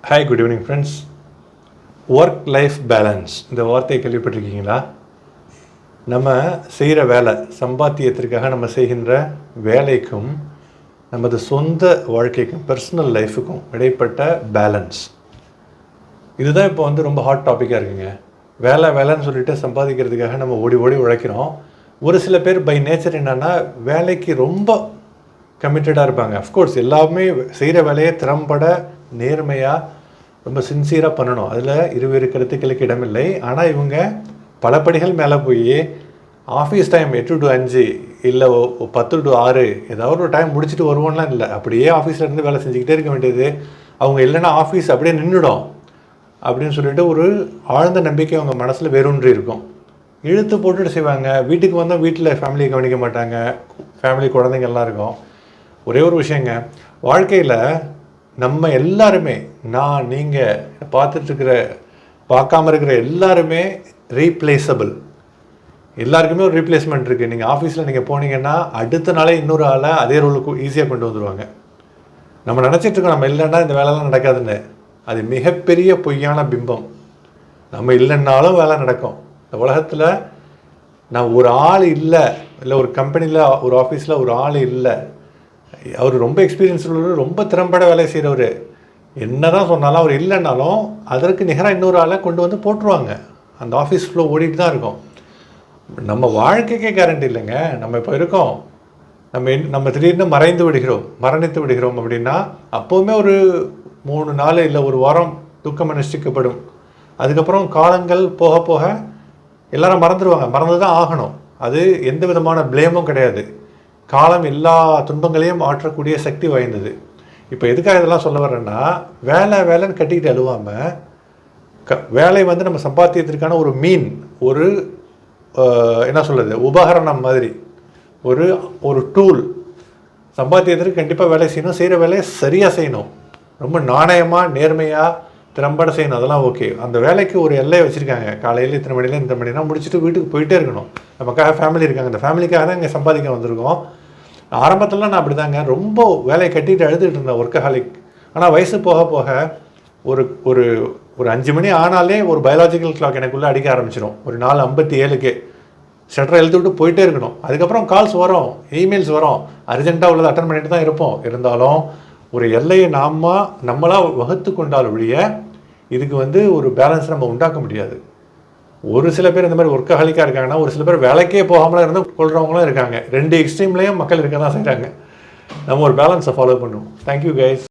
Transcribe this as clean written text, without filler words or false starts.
Hi, good evening friends. Work life balance இந்த வார்த்தையை கேள்விப்பட்டிருக்கீங்களா? நம்ம செய்கிற வேலை, சம்பாத்தியத்திற்காக நம்ம செய்கின்ற வேலைக்கும் நமது சொந்த வாழ்க்கைக்கும் பர்சனல் லைஃபுக்கும் இடைப்பட்ட பேலன்ஸ், இதுதான் இப்போ ரொம்ப ஹாட் டாப்பிக்காக இருக்குங்க. வேலைன்னு சொல்லிட்டு சம்பாதிக்கிறதுக்காக நம்ம ஓடி ஓடி உழைக்கிறோம். ஒரு சில பேர் பை நேச்சர் என்னென்னா வேலைக்கு ரொம்ப கமிட்டடாக இருப்பாங்க. அஃப்கோர்ஸ் எல்லாமே செய்கிற வேலையை திறம்பட நேர்மையாக ரொம்ப சின்சியராக பண்ணணும், அதில் இருவேறு கருத்துக்களுக்கு இடமில்லை. ஆனால் இவங்க பல படிகள் மேலே போய் ஆஃபீஸ் டைம் 8 to 5 இல்லை 10 to 6 ஏதாவது ஒரு டைம் முடிச்சுட்டு வருவோம்லாம் இல்லை. அப்படியே ஆஃபீஸில் இருந்து வேலை செஞ்சுக்கிட்டே இருக்க வேண்டியது. அவங்க இல்லைன்னா ஆஃபீஸ் அப்படியே நின்றுடும் அப்படின்னு சொல்லிட்டு ஒரு ஆழ்ந்த நம்பிக்கை அவங்க மனசில் வேரூன்றி இருக்கும். இழுத்து போட்டுட்டு செய்வாங்க. வீட்டுக்கு வந்தால் வீட்டில் ஃபேமிலியை கவனிக்க மாட்டாங்க. ஃபேமிலி குழந்தைங்கள்லாம் இருக்கும். ஒரே ஒரு விஷயங்க, வாழ்க்கையில் நம்ம எல்லாருமே, நீங்கள் பார்க்காம இருக்கிற எல்லாருமே ரீப்ளேஸபிள். எல்லாருக்குமே ஒரு ரீப்ளேஸ்மெண்ட் இருக்குது. நீங்கள் ஆஃபீஸில் நீங்கள் போனீங்கன்னா அடுத்த நாளே இன்னொரு ஆளை அதே ரோலுக்கு ஈஸியாக கொண்டு வந்துடுவாங்க. நம்ம நினச்சிட்ருக்கோம் நம்ம இல்லைன்னா இந்த வேலைலாம் நடக்காதுன்னு. அது மிகப்பெரிய பொய்யான பிம்பம். நம்ம இல்லைன்னாலும் வேலை நடக்கும். இந்த உலகத்தில் நான் ஒரு ஆள் இல்லை ஒரு கம்பெனியில் ஒரு ஆஃபீஸில் ஒரு ஆள் இல்லை, அவர் ரொம்ப எக்ஸ்பீரியன்ஸ் உள்ளவர், ரொம்ப திறம்பட வேலை செய்கிறவர், என்ன தான் சொன்னாலும் அவர் இல்லைன்னாலும் அதற்கு நிகராக இன்னொரு ஆளை கொண்டு வந்து போட்டுருவாங்க. அந்த ஆஃபீஸ் ஃப்ளோ ஓடிட்டு தான் இருக்கும். நம்ம வாழ்க்கைக்கே கேரண்டி இல்லைங்க. நம்ம இப்போ இருக்கோம், நம்ம திடீர்னு மரணித்து விடுகிறோம் அப்படின்னா அப்போவுமே ஒரு 3 நாள் இல்லை ஒரு வாரம் துக்கம் அனுஷ்டிக்கப்படும். அதுக்கப்புறம் காலங்கள் போக போக எல்லாரும் மறந்து தான் ஆகணும். அது எந்த விதமான ப்ளேமும் கிடையாது. காலம் எல்லா துன்பங்களையும் ஆற்றக்கூடிய சக்தி வாய்ந்தது. இப்போ எதுக்காக இதெல்லாம் சொல்ல வர்றேன்னா, வேலைன்னு கட்டிக்கிட்டு அழுவாமல், வேலை நம்ம சம்பாத்தியத்திற்கான ஒரு ஒரு என்ன சொல்கிறது, உபகரணம் மாதிரி, ஒரு டூல். சம்பாத்தியத்திற்கு கண்டிப்பாக வேலை செய்யணும், செய்கிற வேலையை சரியாக செய்யணும், ரொம்ப நாணயமாக நேர்மையாக திறம்பட செய்யணும். அதெல்லாம் ஓகே. அந்த வேலைக்கு ஒரு எல்லையை வச்சுருக்காங்க. காலையில் இத்தனை மணியில் இந்த மணினா முடிச்சுட்டு வீட்டுக்கு போயிட்டே இருக்கணும். நமக்காக ஃபேமிலி இருக்காங்க. அந்த ஃபேமிலிக்காக தான் இங்கே சம்பாதிக்க வந்திருக்கோம். ஆரம்பத்திலலாம் நான் அப்படி தாங்க ரொம்ப வேலையை கட்டிட்டு அழுதுகிட்டு இருந்தேன், ஒர்க்கஹாலிக். ஆனால் வயசு போக போக ஒரு 5 மணி ஆனாலே ஒரு பயாலஜிக்கல் கிளாக் எனக்குள்ளே அடிக்க ஆரம்பிச்சிடும். ஒரு 4:57க்கு ஷட்டரை எழுத்து விட்டு போயிட்டே இருக்கணும். அதுக்கப்புறம் கால்ஸ் வரும், இமெயில்ஸ் வரும், அர்ஜென்ட்டாக உள்ளதை அட்டன் பண்ணிட்டு தான் இருப்போம். இருந்தாலும் ஒரு எல்லையை நம்மளாக வகுத்து கொண்டால் ஒழிய இதுக்கு ஒரு பேலன்ஸ் நம்ம உண்டாக்க முடியாது. ஒரு சில பேர் இந்த மாதிரி ஒர்க்கஹாலிக்காக இருக்காங்கன்னா, ஒரு சில பேர் வேலைக்கே போகாமலாம் இருந்து கொள்கிறவங்களும் இருக்காங்க. 2 எக்ஸ்ட்ரீம்லேயும் மக்கள் இருக்க தான் செய்கிறாங்க. நம்ம ஒரு பேலன்ஸை ஃபாலோ பண்ணுவோம். Thank you guys.